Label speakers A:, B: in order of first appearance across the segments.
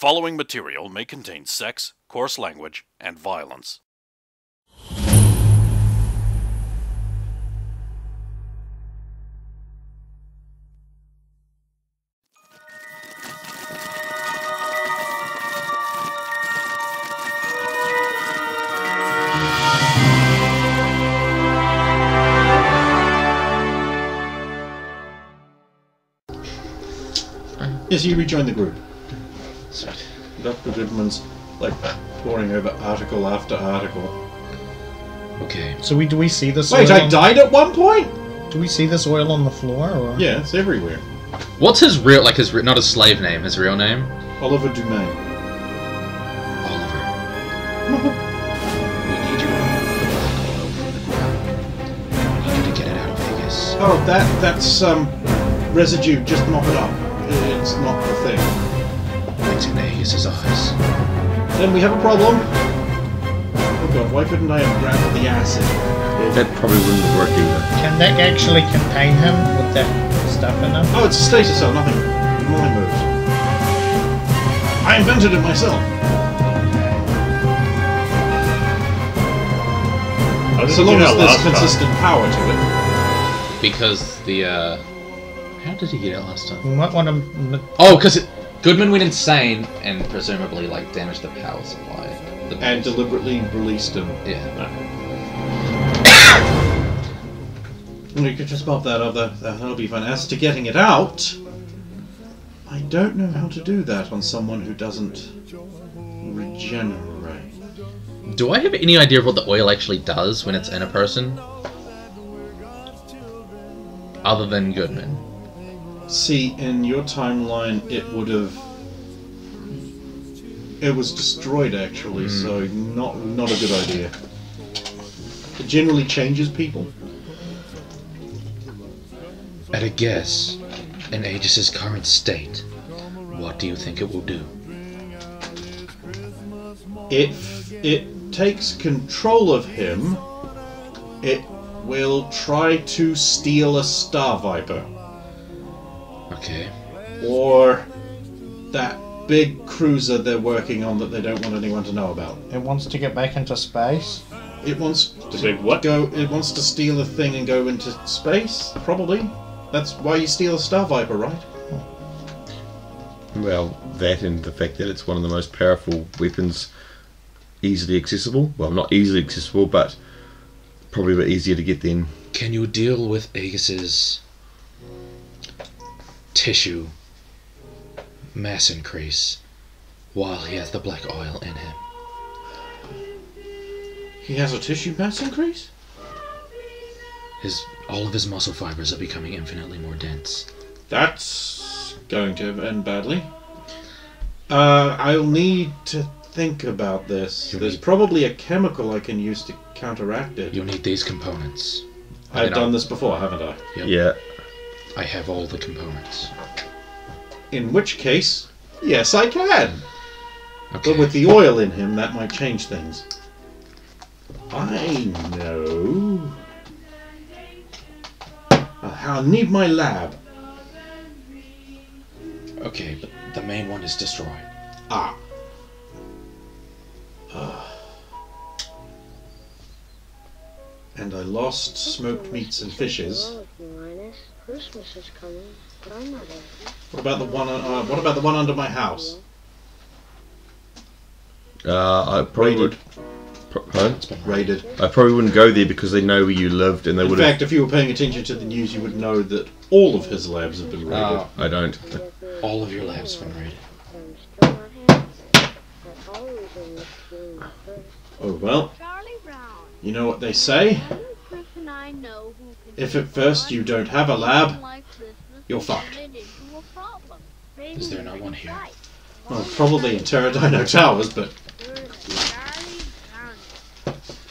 A: following material may contain sex, coarse language, and violence.
B: Yes, you rejoin the group.
C: Sweet.
B: Dr. Goodman's like poring over article after article.
C: Okay.
D: So do we see this?
B: Wait, I died at one point?
D: Do we see this oil on the floor? Or?
B: Yeah, it's everywhere.
C: What's his real, like his, not his slave name, his real name?
B: Oliver Dumain.
C: Oliver. We need you. We need you to get it out of Vegas.
B: Oh, that's residue. Just mop it up. It's not the thing.
C: It's in Aegis' eyes.
B: Then we have a problem. Oh god, why couldn't I have grabbed the acid?
E: That probably wouldn't work either.
D: Can that actually contain him with that stuff in him?
B: Oh, it's a status cell, nothing moves. I invented it myself. So long as there's consistent power to it.
C: Because the, how did he get it last time?
D: We might want to...
C: Oh, because Goodman went insane and presumably, like, damaged the power supply.
B: And deliberately released him.
C: Yeah.
B: We could just pop that up, that'll be fun. As to getting it out, I don't know how to do that on someone who doesn't regenerate.
C: Do I have any idea of what the oil actually does when it's in a person? Other than Goodman.
B: See, in your timeline, it would have... It was destroyed, actually, so not a good idea. It generally changes people.
C: At a guess, in Aegis' current state, what do you think it will do?
B: If it takes control of him, it will try to steal a Star Viper.
C: Okay.
B: Or that big cruiser they're working on that they don't want anyone to know about.
D: It wants to get back into space?
B: It wants
F: to what?
B: It wants to steal a thing and go into space, probably. That's why you steal a Star Viper, right?
E: Well, that and the fact that it's one of the most powerful weapons easily accessible. Well, not easily accessible, but probably a bit easier to get than...
C: Can you deal with Aegis' tissue mass increase while he has the black oil in him?
B: He has a tissue mass increase?
C: All of his muscle fibers are becoming infinitely more dense.
B: That's going to end badly. I'll need to think about this. There's probably a chemical I can use to counteract it.
C: You'll need these components.
B: I've done this before, haven't I?
C: Yep.
E: Yeah.
C: I have all the components.
B: In which case, yes, I can.
C: Okay.
B: But with the oil in him, that might change things. I know. I'll need my lab.
C: Okay, but the main one is destroyed.
B: Ah. And I lost smoked meats and fishes.
G: Christmas is coming, but I'm not happy.
B: What about the one? What about the one under my house?
E: I probably would.
B: Raided.
E: I probably wouldn't go there because they know where you lived, and they would.
B: In fact, if you were paying attention to the news, you would know that all of his labs have been raided.
E: I don't.
C: All of your labs have been raided.
B: Oh well. You know what they say? If at first you don't have a lab, you're fucked.
C: Is there not one here?
B: Well, probably in Pterodino Towers, but...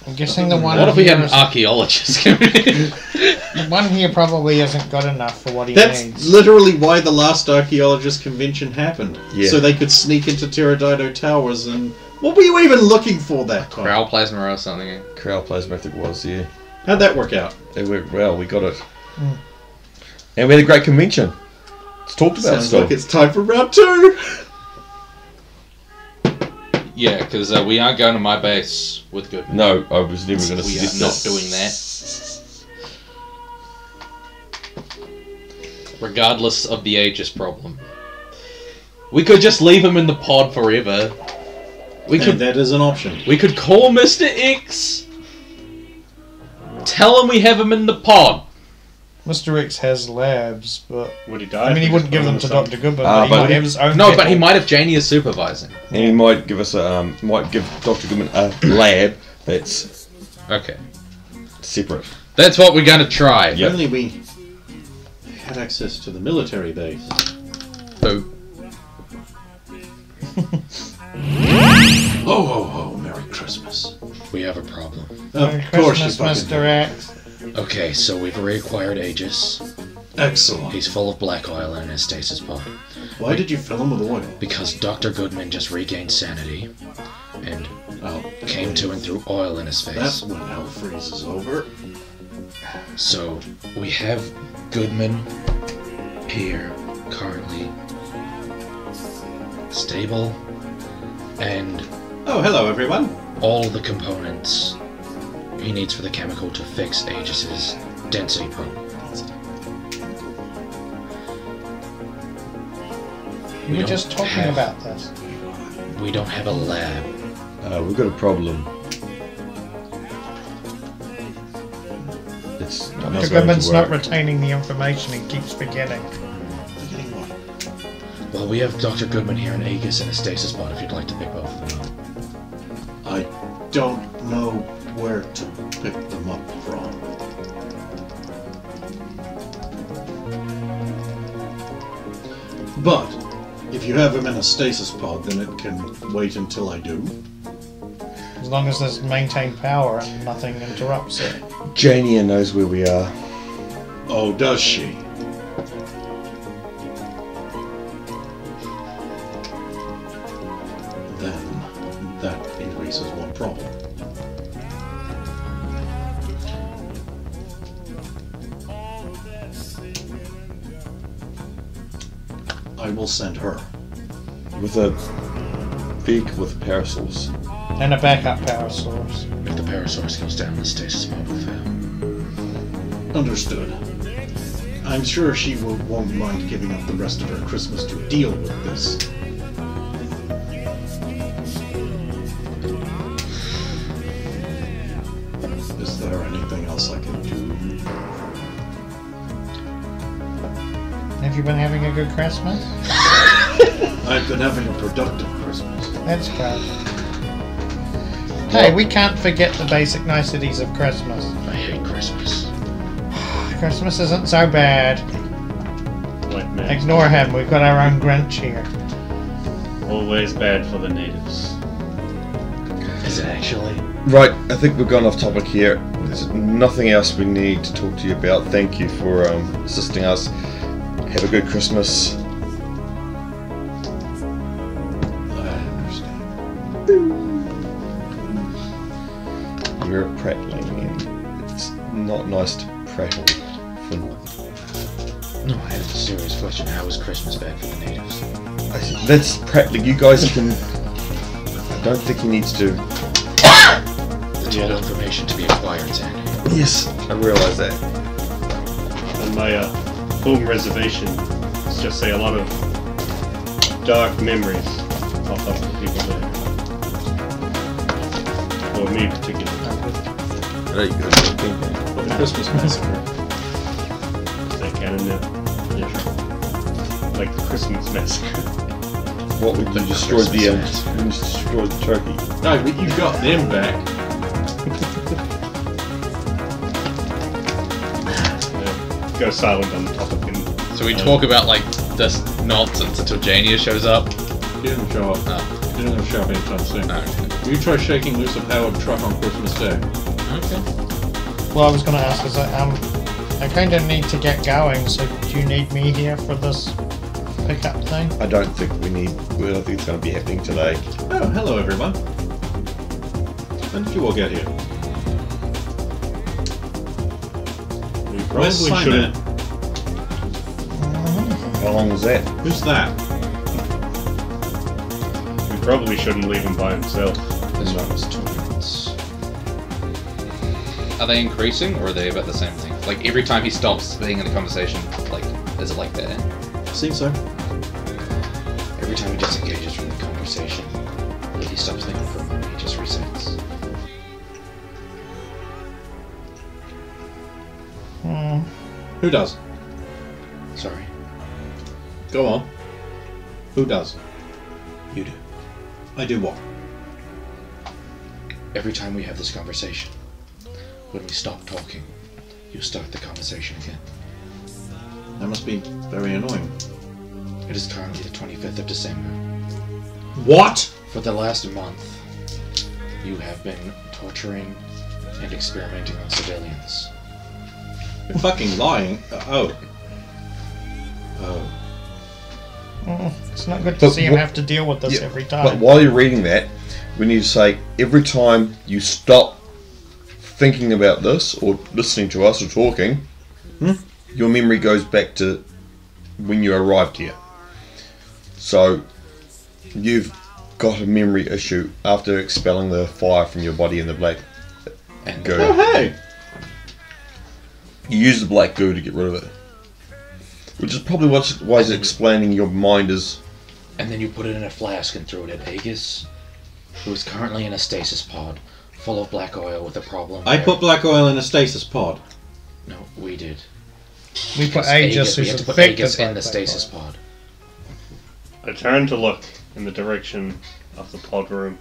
D: I'm guessing the one
C: What if we
D: here
C: had an archaeologist?
D: the one here probably isn't good enough for what he
B: That's
D: needs.
B: literally why the last archaeologist convention happened.
E: Yeah.
B: So they could sneak into Pterodino Towers and... What were you even looking for that time?
C: Crowd plasma or something.
E: Crowd plasma, I think it was, yeah.
B: How'd that work out?
E: It went well, we got it. And we had a great convention. It's talked about
B: Sounds
E: still.
B: like it's time for round 2!
C: Yeah, because we aren't going to my base with Goodman.
E: No, I was never going to
C: We
E: suggest
C: are not
E: that.
C: doing that. Regardless of the Aegis problem. We could just leave him in the pod forever.
B: That is an option.
C: We could call Mr. X. Tell him we have him in the pod.
D: Mr. X has labs, but
F: Would he die?
D: I mean, he
F: if
D: wouldn't
F: just
D: give them
F: put
D: to
F: him
D: Dr. Goodman,
E: Ah,
D: but he
E: but
D: might
E: we-
D: have his own.
C: No, but
D: people.
C: he might have Janie as supervising.
E: And he might give us might give Dr. Goodman a lab that's
C: Okay.
E: separate.
C: That's what we're going to try.
E: Yep.
B: If only we had access to the military base.
C: Boo.
B: Ho ho ho! Merry Christmas.
C: We have a problem.
B: Of
D: Merry
B: course you
D: Christmas,
B: fucking
D: Mr. X.
C: Okay, so we've reacquired Aegis.
B: do. Excellent.
C: He's full of black oil in his stasis pod.
B: Why did you fill him with oil?
C: Because Dr. Goodman just regained sanity and
B: Oh,
C: came to and threw oil in his
B: that's
C: face.
B: when hell freezes over.
C: So we have Goodman here currently stable and
B: Oh, hello everyone.
C: all the components he needs for the chemical to fix Aegis's density problem.
D: We were
C: don't
D: just talking
C: have-
D: about this.
C: We don't have a lab.
E: We've got a problem. It's not
D: Dr.
E: going
D: Goodman's
E: to
D: not
E: work.
D: retaining the information, he keeps forgetting.
B: Forgetting what?
C: Well, we have Dr. Goodman here and Aegis in a stasis pod if you'd like to pick both of them up.
B: I don't know where to pick them up from. But if you have him in a stasis pod, then it can wait until I do.
D: As long as there's maintained power and nothing interrupts it.
E: Jania knows where we are.
B: Oh, does she? Then that increases one problem. I will send her.
E: With a vehicle with a power source.
D: And a backup power source.
C: If the power source goes down, the stasis pod will fail.
B: Understood. I'm sure she won't mind giving up the rest of her Christmas to deal with this. Is there anything else I can do?
D: Have you been having a good Christmas?
B: I've been having a productive Christmas.
D: That's good. Hey, we can't forget the basic niceties of Christmas.
C: I hate Christmas.
D: Christmas isn't so bad.
F: What man?
D: Ignore him, we've got our own Grinch here.
F: Always bad for the natives.
C: Is it actually?
E: Right, I think we've gone off topic here. There's nothing else we need to talk to you about. Thank you for assisting us. Have a good Christmas.
B: I understand.
E: You're prattling and it's not nice to prattle.
C: No, I have a serious question. How is Christmas bad for the natives?
E: That's prattling. You guys can... I don't think he needs to...
C: That's all information to be acquired, Sandy.
E: Yes, I realise that.
F: On my home reservation, let's just say a lot of dark memories pop up for people there. Or me particularly.
E: There you go.
B: But the Christmas massacre.
F: They can in there. Yeah, sure. Like the Christmas massacre.
E: What would you destroy the turkey?
B: No, but you got them back.
F: Yeah. Go silent on the topic and
C: So we talk about like this nonsense until Jania shows up.
B: He didn't show up.
C: Oh.
B: He didn't show up anytime soon.
C: No.
B: You try shaking loose a powered truck on Christmas Day.
C: Okay.
D: Well, I was going to ask, is I kind of need to get going, so do you need me here for this pickup thing?
E: I don't think we need... I don't think it's going to be happening today.
B: Oh, hello everyone. When did you all get here?
F: we
B: Where's
F: probably
B: Simon?
F: shouldn't.
E: How long was that?
B: Who's that?
F: We Probably shouldn't leave him by himself.
C: This one was 2 minutes. Are they increasing, or are they about the same thing? Like, every time he stops being in the conversation, like, is it like that?
B: I think so.
C: Every time he disengages from the conversation, if he stops thinking for a moment, he just resets.
B: Who does?
C: Sorry.
B: Go on. Who does?
C: You do.
B: I do what?
C: Every time we have this conversation, when we stop talking, you start the conversation again.
B: That must be very annoying.
C: It is currently the 25th of December.
B: What?
C: For the last month, you have been torturing and experimenting on civilians.
B: You're fucking lying. Oh.
D: It's not good to see him have to deal with this every time.
E: But while you're reading that, we need to say every time you stop thinking about this or listening to us or talking, your memory goes back to when you arrived here. So you've got a memory issue after expelling the fire from your body in the black goo.
B: Oh, hey!
E: You use the black goo to get rid of it. Which is probably why it's explaining your mind is...
C: And then you put it in a flask and throw it at Aegis, who is currently in a stasis pod, full of black oil with a problem.
B: I put black oil in a stasis pod.
C: No, we did.
D: We put Aegis,
C: we
D: who's
C: had to put
D: affected
C: Aegis
D: by
C: in the
D: that
C: stasis
D: pod.
C: pod.
F: I turn to look in the direction of the pod room.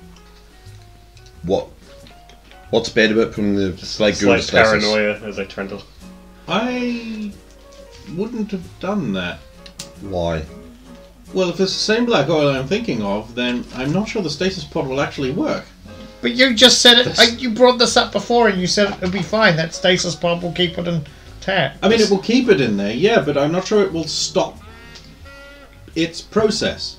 E: What's bad about putting the black goo in
F: Slight
E: stasis?
F: paranoia as I turn to look.
B: I wouldn't have done that.
E: Why?
B: Well, if it's the same black oil I'm thinking of, then I'm not sure the stasis pod will actually work.
D: But you just said it. You brought this up before, and you said it'll be fine. That stasis pod will keep it intact.
B: I mean, it will keep it in there, yeah, but I'm not sure it will stop its process.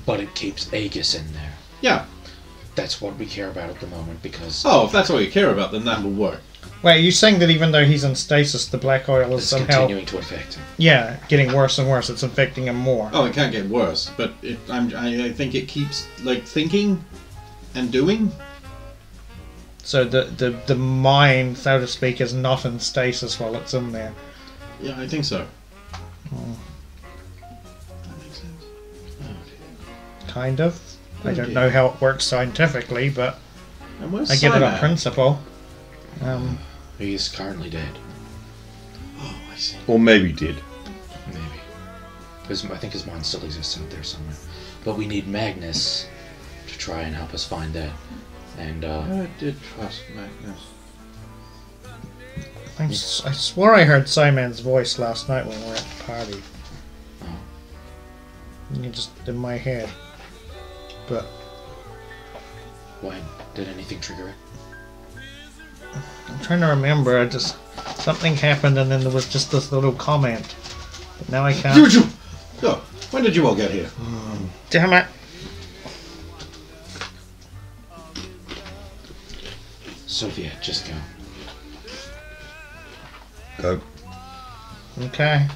C: But it keeps Aegis in there.
B: Yeah.
C: That's what we care about at the moment, because
B: Oh, if that's all you care about, then that will work.
D: Wait, are you saying that even though he's in stasis, the black oil is
C: it's
D: somehow
C: continuing to infect him.
D: getting worse and worse? It's infecting him more.
B: Oh, it can't get worse, but I think it keeps, like, thinking and doing.
D: So the mind, so to speak, is not in stasis while it's in there.
B: Yeah, I think so.
D: Oh.
B: That makes sense.
D: Kind of. I don't
B: Okay.
D: know how it works scientifically, but
B: And where's
D: I get it on
B: Simon?
D: principle.
C: He's currently dead.
B: Oh, I see.
E: Or maybe did.
C: Maybe. I think his mind still exists out there somewhere. But we need Magnus to try and help us find that. And,
B: I did trust Magnus.
D: I swore I heard Simon's voice last night when we were at the party.
C: Oh.
D: You just in my head. But
C: Why? Did anything trigger it?
D: I'm trying to remember. Something happened, and then there was just this little comment. But now I can't.
B: So, when did you all get here?
D: Damn it!
C: Sophia, just go.
E: Go.
D: Okay.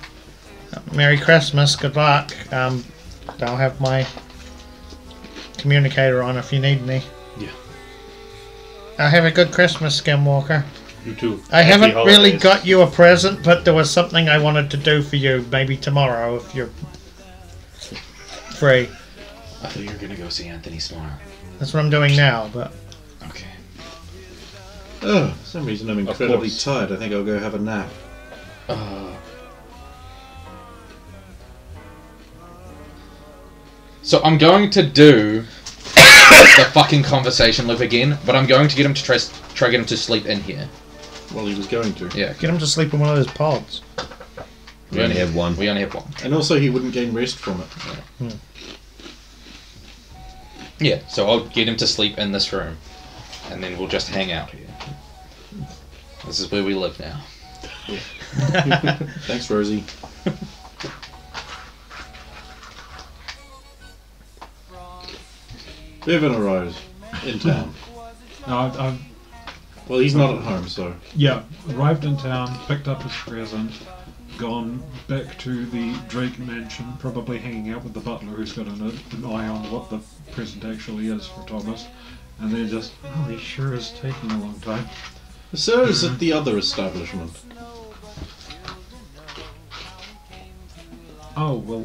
D: Merry Christmas. Good luck. I'll have my communicator on if you need me.
C: Yeah.
D: Have a good Christmas, Skinwalker.
F: You too.
D: I
F: Happy
D: haven't really
F: holidays.
D: got you a present, but there was something I wanted to do for you. Maybe tomorrow if you're free.
C: I thought you were gonna go see Anthony tomorrow.
D: That's what I'm doing now. But
C: Okay.
B: Oh, for some reason I'm
F: Of
B: incredibly
F: course.
B: tired. I think I'll go have a nap.
C: So I'm going to do the fucking conversation loop again, but I'm going to get him to try get him to sleep in here.
B: Well, he was going to.
C: Yeah.
D: get him to sleep in one of those pods.
E: We only have one.
C: We only have one.
B: And also he wouldn't gain rest from it.
C: Yeah, so I'll get him to sleep in this room, and then we'll just hang out here. This is where we live now.
B: Thanks, Rosie. Bevan arrives in town.
H: No, I've
B: Well, he's not at home, so...
H: yeah, arrived in town, picked up his present, gone back to the Drake mansion, probably hanging out with the butler who's got an eye on what the present actually is for Thomas. And they're just, oh, he sure is taking a long time.
B: So is at the other establishment.
H: Oh, well,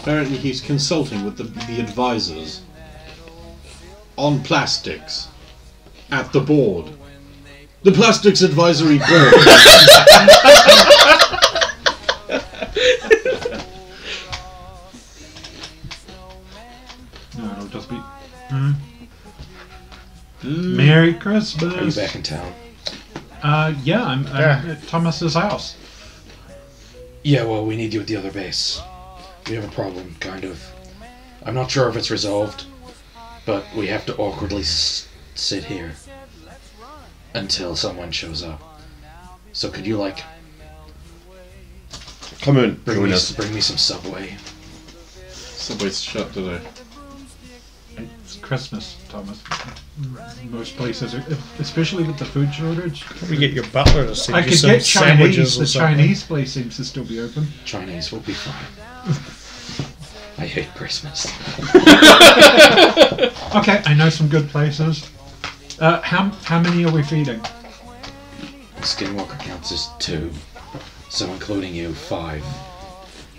B: Apparently he's consulting with the advisors on plastics at the board. The Plastics Advisory Board.
H: no, it'll just be... Merry Christmas!
C: Are you back in town?
H: Yeah, I'm at Thomas's house.
C: Yeah, well, we need you at the other base. We have a problem, kind of. I'm not sure if it's resolved, but we have to awkwardly sit here until someone shows up. So could you, like,
E: Come in,
C: bring
E: join
C: me
E: us.
C: some Subway?
B: Subway's shut today.
H: It's Christmas, Thomas. Most places, are, especially with the food shortage.
D: We get your butler to send
H: I
D: you
H: could
D: some
H: get Chinese.
D: sandwiches
H: The
D: or something.
H: Chinese place seems to still be open.
C: Chinese will be fine. I hate Christmas.
H: Okay, I know some good places. How many are we feeding?
C: Skinwalker counts as 2, so including you, 5.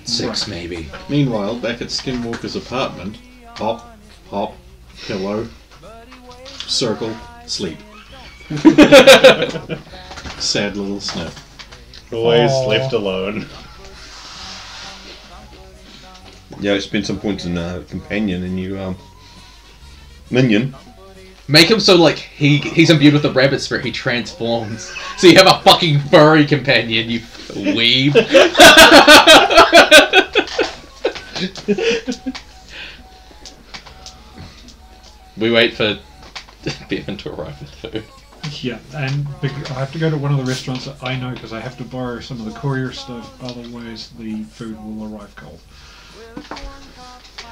C: 6 maybe.
B: Meanwhile, back at Skinwalker's apartment, hop, hop, pillow, circle, sleep. Sad little snip.
F: Always
D: Aw.
F: left alone.
E: Yeah, I spent some points in companion and you minion.
C: Make him so like he's imbued with the rabbit spirit, he transforms. So you have a fucking furry companion, you weeb. We wait for Bevan to arrive with food.
H: Yeah, and I have to go to one of the restaurants that I know because I have to borrow some of the courier stuff. Otherwise, the food will arrive cold.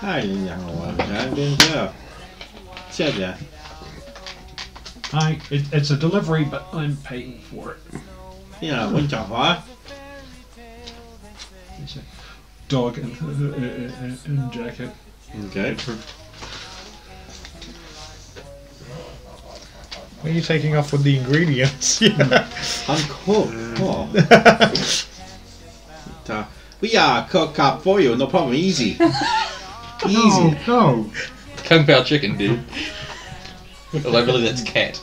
B: Hi,
H: It's a delivery, but I'm paying for it.
B: Yeah, winter, huh?
H: It's a dog and jacket.
B: Okay.
D: When are you taking off with the ingredients? Yeah.
B: Uncooked. Oh. We cook up for you, no problem. Easy. Easy.
H: No.
C: Kung Pao chicken, dude. Although really that's cat.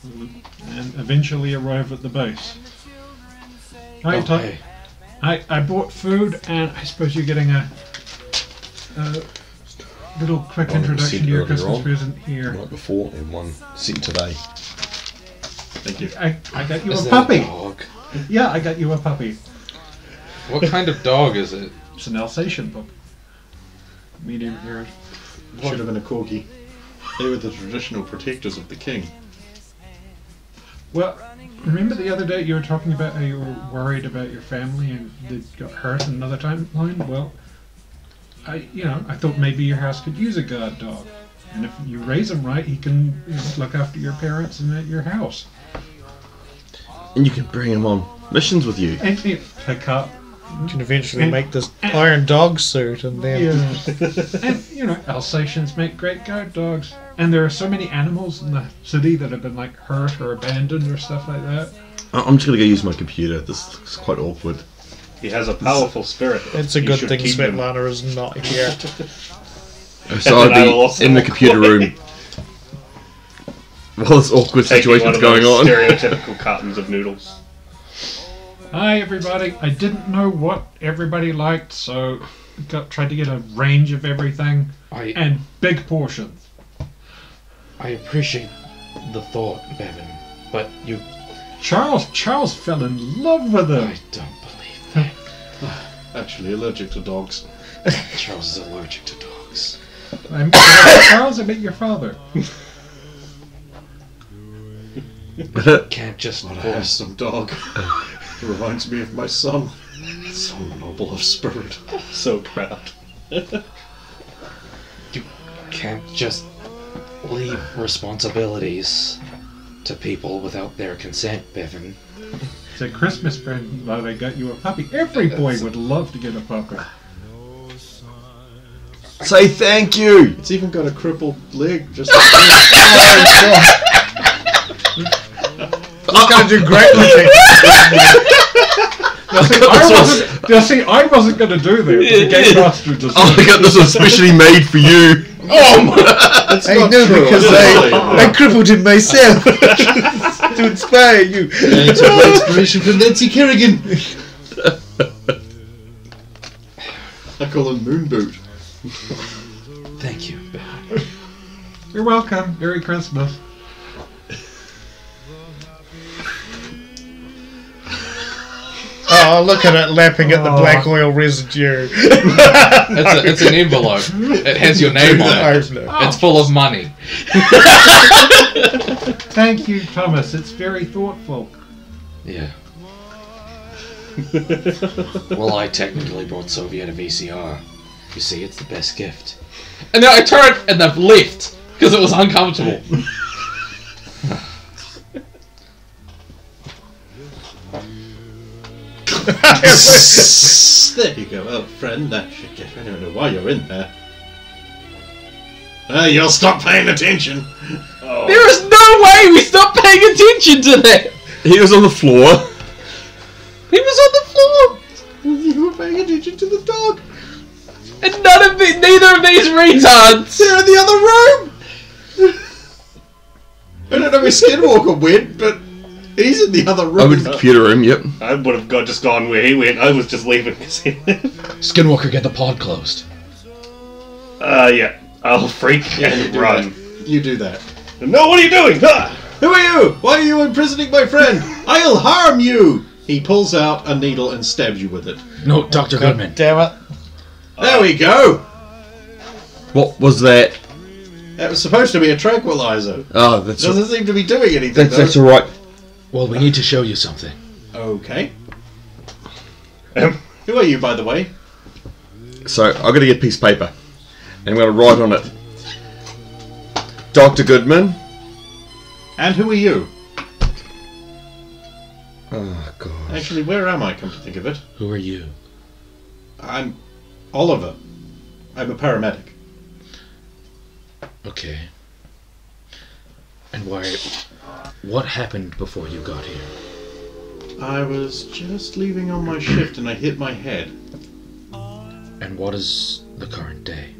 H: And eventually arrive at the base. Hi, Tom.
C: Okay.
H: I bought food, and I suppose you're getting a little quick
E: One
H: introduction
E: sent
H: to your
E: earlier
H: Christmas
E: on.
H: present here.
E: Night before and one sent today.
B: Thank you.
H: I got you
C: Is
H: a
C: that
H: puppy.
C: a dog?
H: Yeah, I got you a puppy.
C: What kind of dog is it?
H: It's an Alsatian pup. Medium haired.
B: Should have been a corgi. They were the traditional protectors of the king.
H: Well, remember the other day you were talking about how you were worried about your family and they got hurt in another timeline? Well, I thought maybe your house could use a guard dog. And if you raise him right, he can look after your parents and at your house.
E: And you can bring him on missions with you.
H: And pick up.
D: You can eventually make this iron dog suit and then...
H: Yeah. And, Alsatians make great guard dogs. And there are so many animals in the city that have been, hurt or abandoned or stuff like that.
E: I'm just going to go use my computer. This looks quite awkward.
F: He has a powerful spirit.
D: It's a
F: You
D: good
F: should
D: thing
F: keep him.
D: Svetlana is not here.
E: So
F: And I will
E: I'll
F: also
E: be in the computer room while this awkward
F: Taking one
E: situation's
F: of
E: going
F: those
E: on.
F: stereotypical cartons of noodles.
H: Hi, everybody. I didn't know what everybody liked, so tried to get a range of everything. And big portions.
C: I appreciate the thought, Bevan, but you...
H: Charles fell in love with her.
C: I don't believe that.
B: Actually allergic to dogs.
C: Charles is allergic to dogs.
H: Charles, I met your father.
C: Can't just
B: What a handsome dog. It reminds me of my son. So noble of spirit.
F: So proud.
C: You can't just leave responsibilities to people without their consent, Bevan.
H: It's a Christmas present that I got you a puppy. Every boy would love to get a puppy.
E: Say thank you!
B: It's even got a crippled leg. Just.
D: It's going to do great with it.
H: I wasn't going to do that. But the game master just.
E: Oh, I got this one specially made for you.
B: Oh, that's not true.
D: Because I crippled him myself to inspire you.
B: I took my inspiration from Nancy Kerrigan. I call him Moon Boot.
C: Thank you.
H: You're welcome. Merry Christmas.
D: Oh, look at it lapping at the black oil residue.
C: It's an envelope. It has your name on it. It's full of money.
H: Thank you, Thomas. It's very thoughtful.
C: Yeah. Well, I technically brought Soviet a VCR. You see, it's the best gift. And then I turned and they've left because it was uncomfortable.
B: There you go, old friend. That should get rid of it while you're in there. You'll stop paying attention. Oh.
C: There is no way we stopped paying attention to that.
E: He was on the floor.
C: He was on the floor.
B: You were paying attention to the dog.
C: And neither of these retards.
B: They're in the other room. I don't know where Skinwalker went, but he's in the other room.
E: Over to the computer room, yep.
F: I would have just gone where he went. I was just leaving because he left.
C: Skinwalker, get the pod closed.
F: Yeah. I'll freak and run.
B: You do that.
F: No, what are you doing? Ah!
B: Who are you? Why are you imprisoning my friend? I'll harm you! He pulls out a needle and stabs you with it.
C: No, Dr. Goodman.
D: Damn it.
B: There we go!
E: What was that?
B: That was supposed to be a tranquilizer.
E: Oh, that's
B: Doesn't seem to be doing anything,
E: that's alright.
C: Well, we need to show you something.
B: Okay. Who are you, by the way?
E: So, I've got to get a piece of paper. And I'm going to write on it. Dr. Goodman.
B: And who are you?
E: Oh, God.
B: Actually, where am I, come to think of it?
C: Who are you?
B: I'm Oliver. I'm a paramedic.
C: Okay. And what happened before you got here?
B: I was just leaving on my shift and I hit my head.
C: And what is the current day?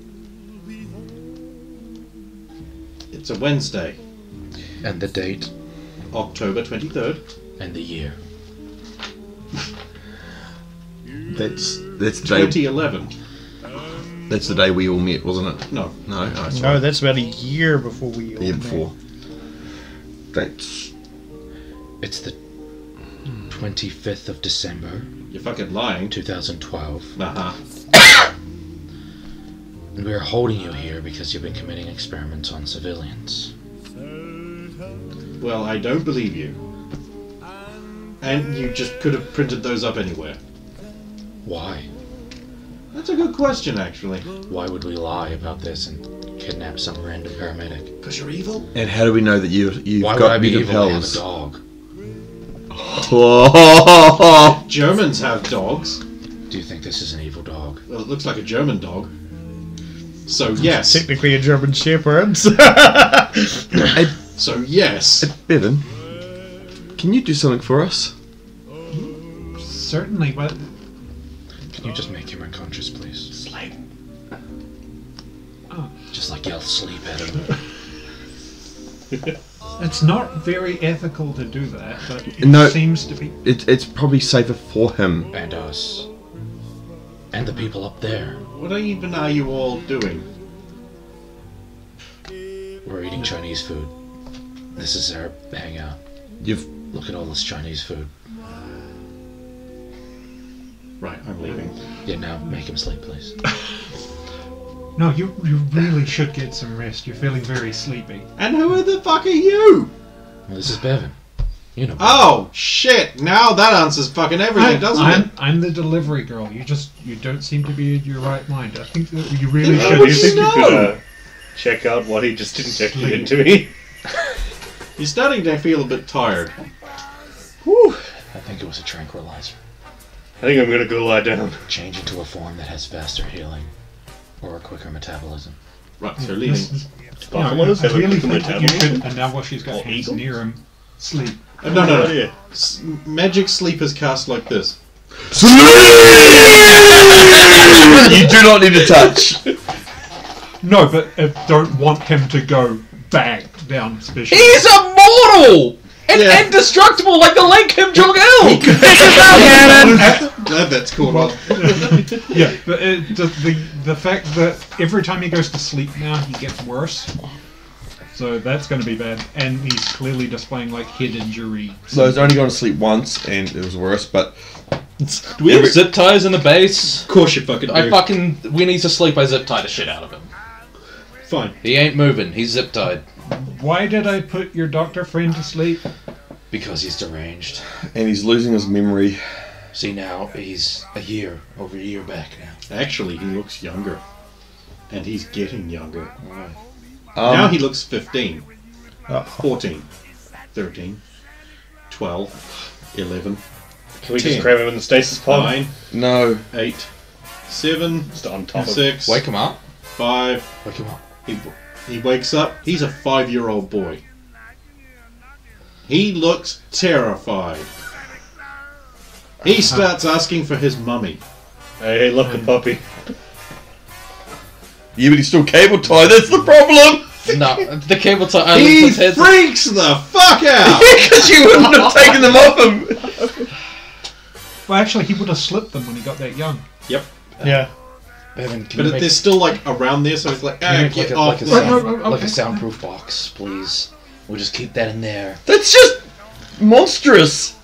B: It's a Wednesday.
C: And the date?
B: October 23rd.
C: And the year?
E: That's the day.
B: 2011.
E: That's the day we all met, wasn't it?
B: No.
E: No, oh, that's
D: No,
E: right.
D: that's about a year before we all
E: The year
D: met.
E: before. That's.
C: It's the 25th of December,
B: You're fucking lying.
C: 2012.
B: Uh-huh.
C: And we're holding you here because you've been committing experiments on civilians.
B: Well, I don't believe you. And you just could have printed those up anywhere.
C: Why?
B: That's a good question, actually.
C: Why would we lie about this and kidnap some random paramedic?
B: Because you're evil?
E: And how do we know that you've
C: Why would
E: got
C: I be
E: mutant
C: able to have a
E: powers?
C: dog?
E: Oh,
B: Germans have dogs.
C: Do you think this is an evil dog?
B: Well, it looks like a German dog. So, yes.
D: Technically a German Shepherd.
B: So, yes.
E: Bevan, can you do something for us?
H: Certainly, but
C: Can you just make him unconscious, please?
H: sleep.
C: Just like yell sleep at him.
H: It's not very ethical to do that, but it
E: No.
H: seems to be.
E: It's probably safer for him.
C: And us. And the people up there.
B: What even are you all doing?
C: We're eating Chinese food. This is our hangout.
E: You've
C: Look at all this Chinese food.
B: Right, I'm leaving.
C: Yeah, now make him sleep, please.
H: No, you really should get some rest. You're feeling very sleepy.
B: And who the fuck are you?
C: Well, this is Bevan. You know.
B: Oh, shit. Now that answers fucking everything, doesn't it?
H: I'm the delivery girl. You don't seem to be in your right mind. I think that you really
B: Yeah,
H: should.
F: Do you think you
B: No.
F: could check out what he just injected into me?
B: You're starting to feel a bit tired.
C: Whew. I think it was a tranquilizer.
F: I think I'm gonna go lie down.
C: Change into a form that has faster healing or a quicker metabolism.
B: Right, so leaving.
F: Buffaloes
H: I
F: have a
H: really
F: quicker
H: think that you
F: metabolism?
H: should, and now while she's got
F: Or
H: hands
F: eagles?
H: near him, sleep.
B: No.
F: Yeah.
B: Magic sleep is cast like this.
E: You do not need to touch.
H: No, but don't want him to go back down, especially.
C: He's immortal and
B: Yeah.
C: indestructible like the late Kim Jong Il.
B: That's cool.
H: Yeah, but the fact that every time he goes to sleep now, he gets worse. So that's going to be bad. And he's clearly displaying like head injury.
E: So I was only going to sleep once, and it was worse. But
C: Do we have zip ties in the base?
B: Of course you fucking do.
C: When he's asleep, I zip tie the shit out of him.
B: Fine.
C: He ain't moving. He's zip tied
H: Why did I put your doctor friend to sleep?
C: because he's deranged.
E: and he's losing his memory.
C: See now, he's over a year back now.
B: Actually, he looks younger. And he's getting younger. Now he looks 15. 14. 13. 12. 11.
F: Can we
B: 10.
F: just grab him in the stasis pod?
B: 9.
E: No.
B: 8. 7.
F: Just on top of
B: 6.
C: Wake him up.
B: 5.
C: Wake him up.
B: He wakes up. He's a 5-year-old boy. He looks terrified. He starts asking for his mummy.
F: Hey, look, a puppy.
E: Yeah, but he's still cable tied. That's the problem.
C: No, the cable tie.
B: He freaks the fuck out!
E: Because you wouldn't have taken them off him.
H: Well, actually, he would have slipped them when he got that young.
B: Yep.
D: Yeah.
C: Evan, can
B: But
C: you make,
B: they're still like around there, so it's like,
C: can you make
B: get
C: like,
B: off
C: a
B: this.
C: like a soundproof box, please? We'll just keep that in there.
E: That's just monstrous.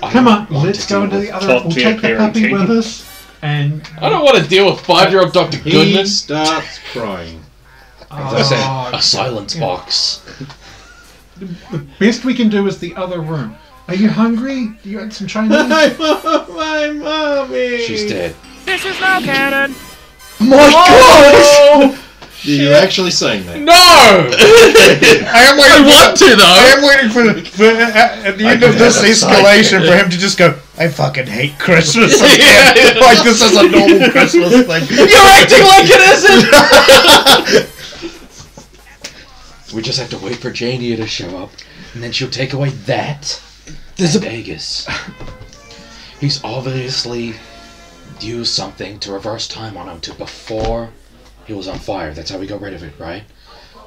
H: Come on, let's go into the other.
F: Top
H: We'll
F: tier
H: take the puppy
F: parenting.
H: with us, and
C: I don't want to deal with 5-year-old Dr.
B: He
C: Goodman.
B: starts crying.
C: As I said, a silence box.
H: the best we can do is the other room. Are you hungry? Do you want some Chinese?
B: My mommy!
C: She's dead.
E: My God!
B: You're actually saying that?
C: No!
D: I
E: want to, though.
D: I am waiting for at the end of this escalation for him to just go, I fucking hate Christmas again. Like this is a normal Christmas thing.
C: You're acting like it isn't! We just have to wait for Jania to show up, and then she'll take away that. There's Aegis. He's obviously used something to reverse time on him to before he was on fire. That's how we got rid of it, right?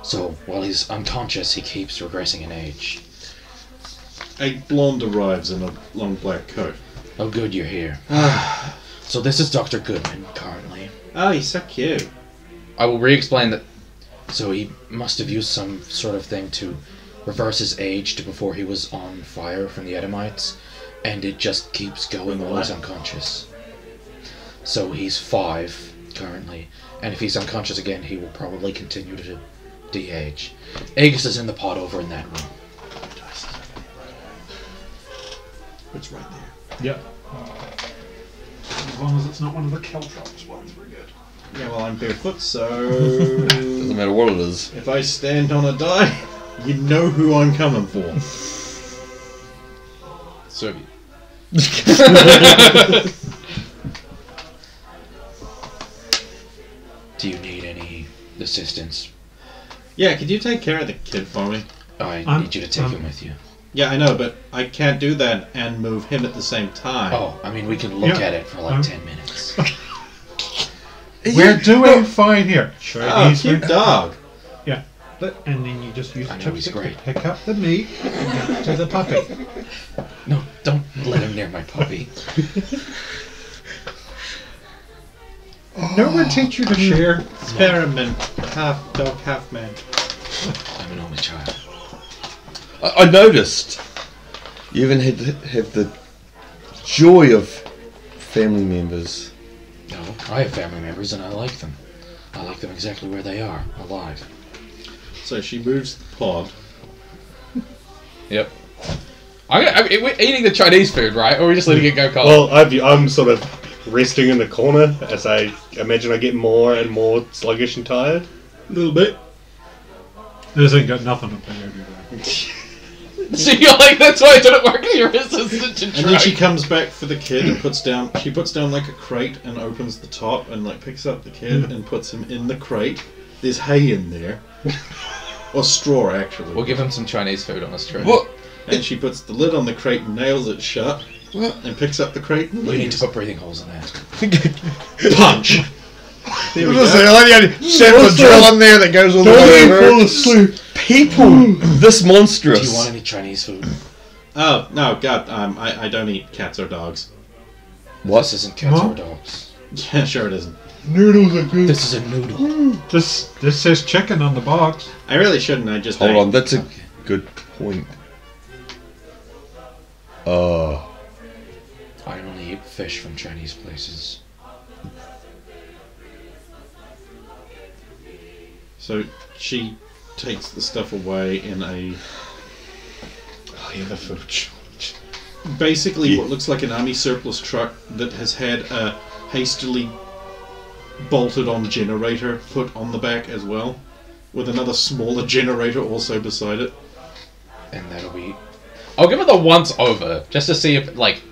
C: So while he's unconscious, he keeps regressing in age.
B: A blonde arrives in a long black coat.
C: Oh, good, you're here. So this is Dr. Goodman, currently.
B: Oh, he's so cute.
C: I will re-explain that. So he must have used some sort of thing to reverse his age to before he was on fire from the Edomites, and it just keeps going while he's unconscious. So he's 5 currently, and if he's unconscious again, he will probably continue to de-age. Aegis is in the pod over in that room.
B: It's right there.
H: Yep. As long as it's not one of the Caltrops ones, we're good.
B: Yeah, well, I'm barefoot, so...
E: Doesn't matter what it is.
B: if I stand on a die, you know who I'm coming for.
C: Soviet. Do you need any assistance?
B: Yeah, could you take care of the kid for me?
C: I need you to take him with you.
B: Yeah, I know, but I can't do that and move him at the same time.
C: Oh, I mean, we can look
H: Yeah.
C: at it for like 10 minutes.
D: We're doing fine here. Sure,
B: Oh, cute dog.
H: Yeah. And then you just use
C: I
H: the
C: know he's
H: chopstick
C: great.
H: to pick up the meat and give it to the puppy.
C: No, don't let him near my puppy.
H: No one teach you to share.
B: Experiment. Half dog, half man.
C: I'm an only child.
E: I noticed you even had to have the joy of family members.
C: No, I have family members and I like them. I like them exactly where they are, alive.
B: So she moves the pod.
C: Yep. We're eating the Chinese food, right? Or are we just letting it go cold?
F: Well, I'm sort of resting in the corner as I imagine I get more and more sluggish and tired.
B: A little bit.
H: This ain't got nothing up there, do they?
C: So you're like, that's why I didn't work as your assistant to
B: And then she comes back for the kid and puts down like a crate and opens the top and like picks up the kid and puts him in the crate. There's hay in there. Or straw, actually.
I: We'll give him some Chinese food on his trip.
C: What?
B: And she puts the lid on the crate and nails it shut. And picks up the crate and
C: We need
B: leaves.
C: to put breathing holes in there.
B: Punch! There we go.
D: Set the drill in there that goes all the way over.
E: People, this monstrous.
C: Do you want any Chinese food?
B: Oh, no, God, I don't eat cats or dogs.
E: What?
C: This isn't cats
H: Huh?
C: or dogs.
B: Yeah, sure it isn't.
D: Noodles are good.
C: This is a noodle.
H: This says chicken on the box.
B: I really shouldn't, I just
E: Hold
B: ate.
E: on, that's a good point.
C: I only eat fish from Chinese places.
B: So she takes the stuff away in a
F: Oh, yeah, the food shortage.
B: basically what looks like an army surplus truck that has had a hastily bolted on generator put on the back as well, with another smaller generator also beside it.
C: And that'll be... I'll give it the once over, just to see if, like...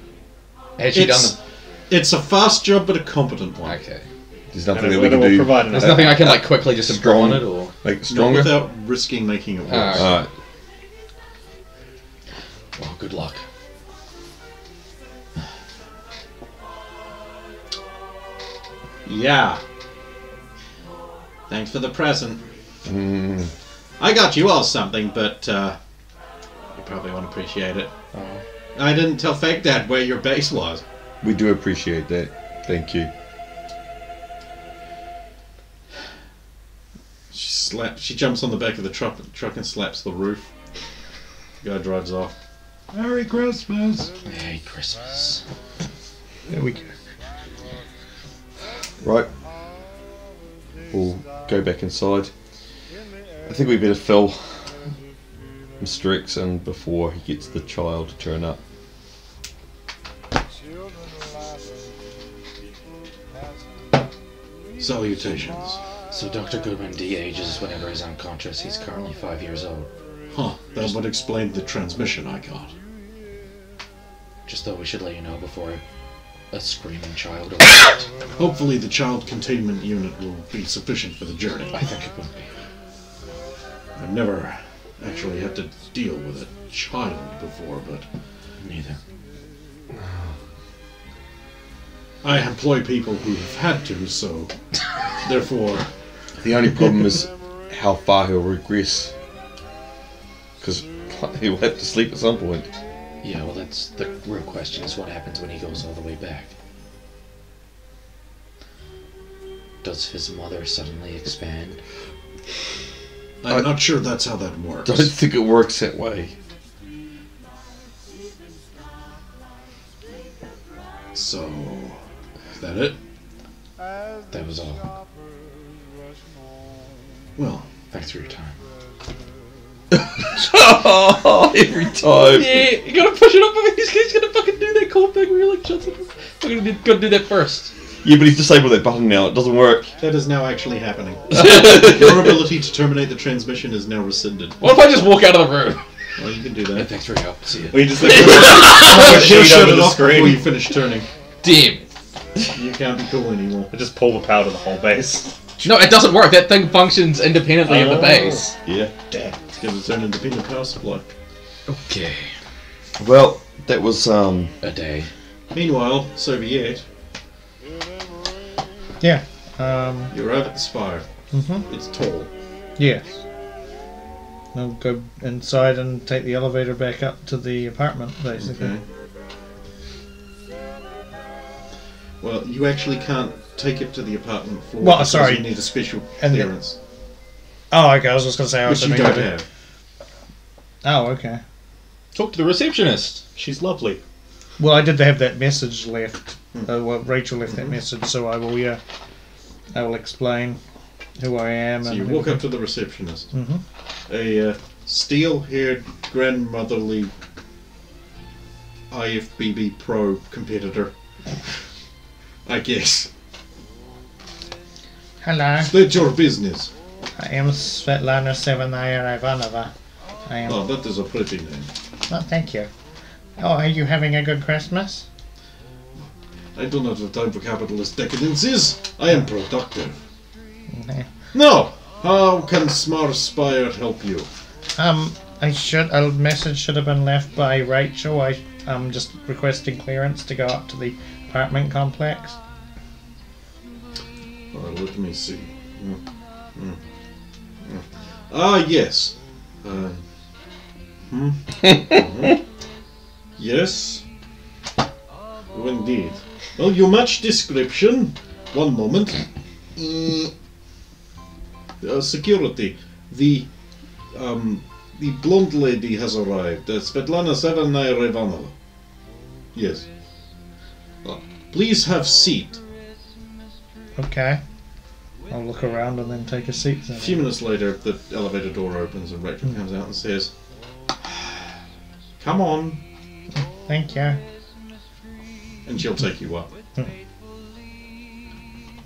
C: Has she done
B: It's a fast job but a competent one.
C: Okay.
E: There's nothing
F: And
E: that we
F: it
E: can
F: will
E: do.
F: provide enough.
C: There's nothing I can, like, quickly just improve on
E: strong.
C: it, or...
E: Make it
B: Not
E: stronger.
B: without risking making it worse.
C: Ah,
E: Alright.
C: Well, good luck.
B: Yeah. Thanks for the present.
E: Mm.
B: I got you all something, but you probably won't appreciate it.
C: Oh.
B: I didn't tell Fake Dad where your base was.
E: We do appreciate that. Thank you.
B: She jumps on the back of the truck and slaps the roof. The guy drives off.
H: Merry Christmas.
C: Hey, Christmas.
D: There we go.
E: Right. We'll go back inside. I think we better fill Mr. X in before he gets the child to turn up.
B: Salutations.
C: So Dr. Goodman de-ages whenever he's unconscious. He's currently 5 years old.
B: Huh, that would explain the transmission I got.
C: Just thought we should let you know before a screaming child arrived.
B: Hopefully the child containment unit will be sufficient for the journey.
C: I think it would be.
B: I've never actually had to deal with a child before, but
C: Neither.
B: I employ people who have had to, so therefore...
E: The only problem is how far he'll regress. Because he'll have to sleep at some point.
C: Yeah, well, that's the real question, is what happens when he goes all the way back. Does his mother suddenly expand?
B: I'm not sure that's how that works.
E: Don't think it works that way.
B: So... is that it?
C: That was all.
B: Well,
C: Thanks for your time.
E: Every time.
C: Yeah, you gotta push it up. I mean, he's gonna fucking do that cold thing where you're like, shut up. I'm gonna do that first.
E: Yeah, but he's disabled that button now. It doesn't work.
B: that is now actually happening. Your ability to terminate the transmission is now rescinded.
C: What if I just walk out of the room?
B: Well, you can do
C: Yeah,
B: that.
C: thanks for your help. See ya.
F: We just like
B: He'll
F: sheet
B: shut
F: over
B: it
F: the
B: off before you
F: screen.
B: finish turning.
C: Damn.
B: You can't be cool anymore.
F: I just pull the power to the whole base.
C: No, it doesn't work. That thing functions independently of the
F: Oh.
C: base.
E: Yeah.
B: It's given its own independent power supply.
C: Okay.
E: Well, that was
C: A day.
B: Meanwhile, Soviet,
D: Yeah.
B: you arrive at the spire.
D: Mm-hmm.
B: It's tall.
D: Yes. I'll go inside and take the elevator back up to the apartment, basically.
B: Okay. Well, you actually can't take it to the apartment floor.
D: Well,
B: because
D: sorry.
B: You need a special
D: And the-
B: clearance,
D: Oh, okay. I was just going to say I
B: which
D: was
B: you
D: thinking
B: don't
D: of it.
B: have.
D: Oh, okay.
C: Talk to the receptionist.
F: She's lovely.
D: Well, I did have that message left.
B: Hmm.
D: Well, Rachel left that message, so I will explain who I am.
B: So
D: and
B: you walk up to the receptionist.
D: Mm-hmm.
B: A steel-haired, grandmotherly IFBB Pro competitor, I guess.
D: Hello.
B: State your business.
D: I am Svetlana Sevenaya Ivanova. I am.
B: Oh, that is a pretty name.
D: Oh, thank you. Oh, are you having a good Christmas?
B: I do not have time for capitalist decadences. I am productive.
D: Okay.
B: No! How can Smart Spire help you?
D: A message should have been left by Rachel. I'm just requesting clearance to go up to the apartment complex.
B: Let me see. Ah, yes. Yes. Oh, indeed. Well, you match description. One moment. Security. The blonde lady has arrived. Svetlana Sevenaya Ivanova. Yes. Please have seat.
D: Okay. I'll look around and then take a seat.
B: A few minutes later, the elevator door opens and Rachel comes out and says, "Come on."
D: Thank you.
B: And she'll take you up.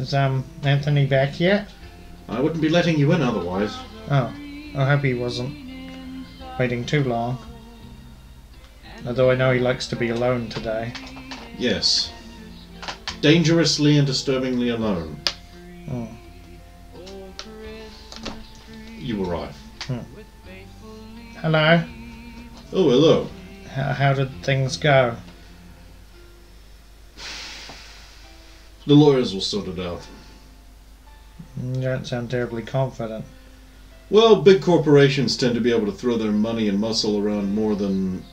D: Is Anthony back yet?
B: I wouldn't be letting you in otherwise.
D: Oh, I hope he wasn't waiting too long. Although I know he likes to be alone today.
B: Yes. Dangerously and disturbingly alone.
D: Oh.
B: You arrive.
D: Hello.
B: Oh, hello.
D: How did things go?
B: The lawyers will sort it out.
D: You don't sound terribly confident.
B: Well, big corporations tend to be able to throw their money and muscle around more than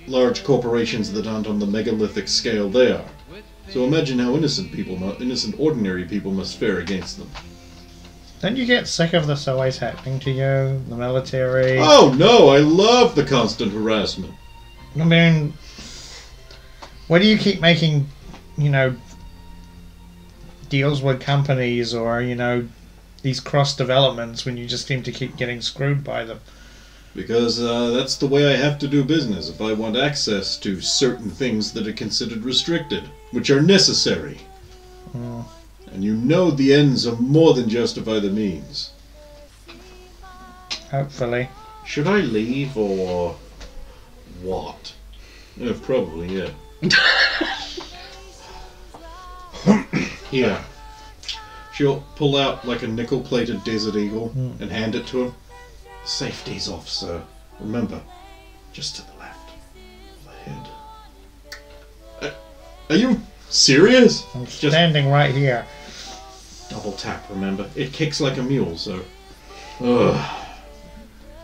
B: large corporations that aren't on the megalithic scale they are. So imagine how innocent ordinary people must fare against them.
D: Don't you get sick of this always happening to you? The military?
B: Oh no, I love the constant harassment.
D: I mean, why do you keep making, deals with companies or, these cross developments when you just seem to keep getting screwed by them?
B: Because that's the way I have to do business if I want access to certain things that are considered restricted, which are necessary. And the ends are more than justify the means.
D: Hopefully.
B: Should I leave or what? Yeah, probably, yeah. Here. She'll pull out like a nickel-plated Desert Eagle and hand it to him. Safety's off, sir. Remember, just to the left of the head. Are you serious?
D: I'm standing right here.
B: Double tap, remember? It kicks like a mule, so...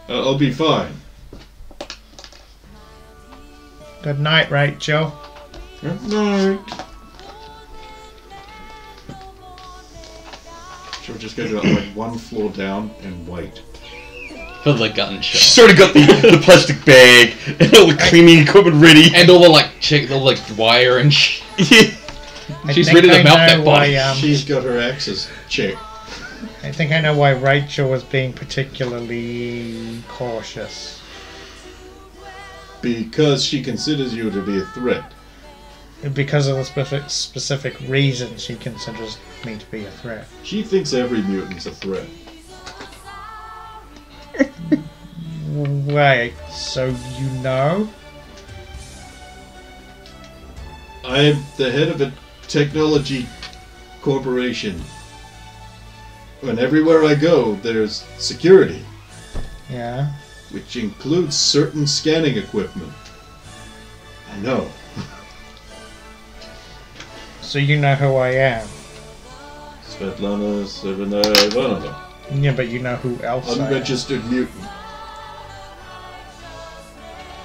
B: I'll be fine.
D: Good night, Rachel.
B: Good night. She'll just go to like one floor down and wait.
I: For the gunshot.
E: She's already got the plastic bag and all the cleaning equipment ready.
I: And all the wire and shit.
E: Yeah.
I: She's ready to melt that body.
B: She's got her axes checked.
D: I think I know why Rachel was being particularly cautious.
B: Because she considers you to be a threat.
D: Because of the specific reason she considers me to be a threat.
B: She thinks every mutant's a threat.
D: Wait, so you know?
B: I'm the head of a technology corporation. And everywhere I go, there's security.
D: Yeah.
B: Which includes certain scanning equipment. I know.
D: So you know who I am?
B: Svetlana Sevenaya Ivanova.
D: Yeah, but you know who else
B: Unregistered mutant.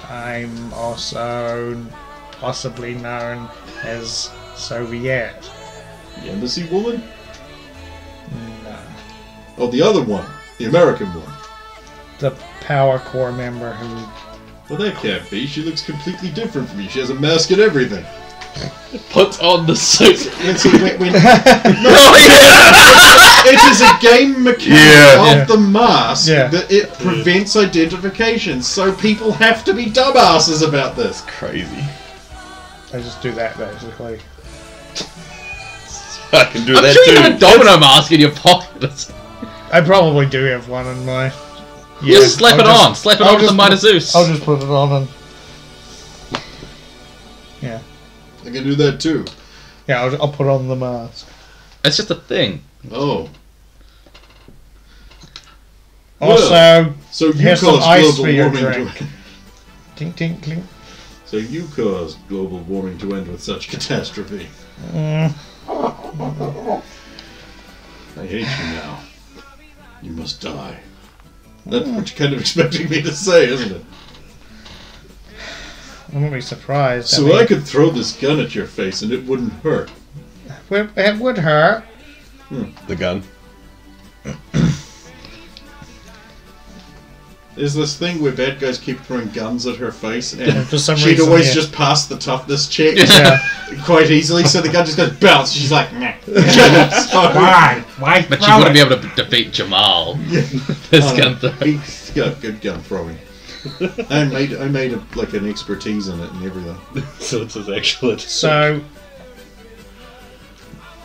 D: I'm also possibly known as Soviet.
B: The embassy woman?
D: No.
B: Oh, the other one. The American one.
D: The Power Corps member who...
B: Well, that can't be. She looks completely different from me. She has a mask and everything.
I: Puts on the suit.
B: It is a game mechanic of the mask that it prevents identification, so people have to be dumbasses about this.
E: Crazy.
D: I just do that basically.
E: I can do
I: I'm
E: that
I: sure
E: too.
I: you have a domino mask in your pocket.
D: I probably do have one in my. Yeah,
I: Just slap it on. Slap it on with the Might of Zeus.
D: I'll just put it on and. Yeah.
B: I can do that too.
D: Yeah, I'll put on the mask.
I: It's just a thing.
B: Oh.
D: Also,
B: so you
D: here's some
B: caused
D: ice
B: global
D: for your
B: warming
D: drink.
B: to
D: Tink, tink, clink.
B: So you caused global warming to end with such catastrophe.
D: Mm.
B: I hate you now. You must die. That's what you're kind of expecting me to say, isn't it?
D: I wouldn't be surprised.
B: So I could throw this gun at your face and it wouldn't hurt.
D: It would hurt.
E: The gun.
B: There's this thing where bad guys keep throwing guns at her face, and
D: For some
B: she'd
D: reason,
B: always
D: yeah.
B: just pass the toughness check
D: Yeah.
B: quite easily, so the gun just goes bounce. She's like, nah.
H: Why? Why
I: But
H: throw
I: you wouldn't
H: it?
I: be able to defeat Jamal.
B: Yeah.
I: This
B: Oh,
I: gun
B: no.
I: throw.
B: He's got good gun throwing. I made like an expertise in it and everything.
F: So it's his actual.
D: So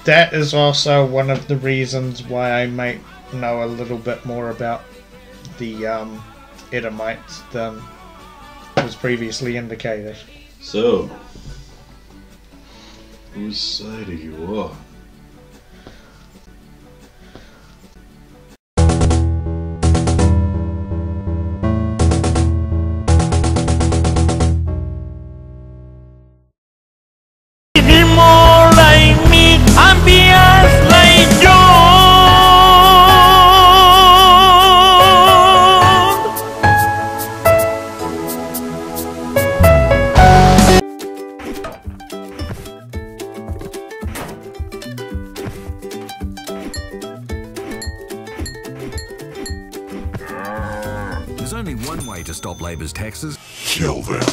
D: that is also one of the reasons why I might know a little bit more about the Edomites than was previously indicated.
B: So, whose side are you on?
J: There's only one way to stop Labor's taxes.
K: Kill them.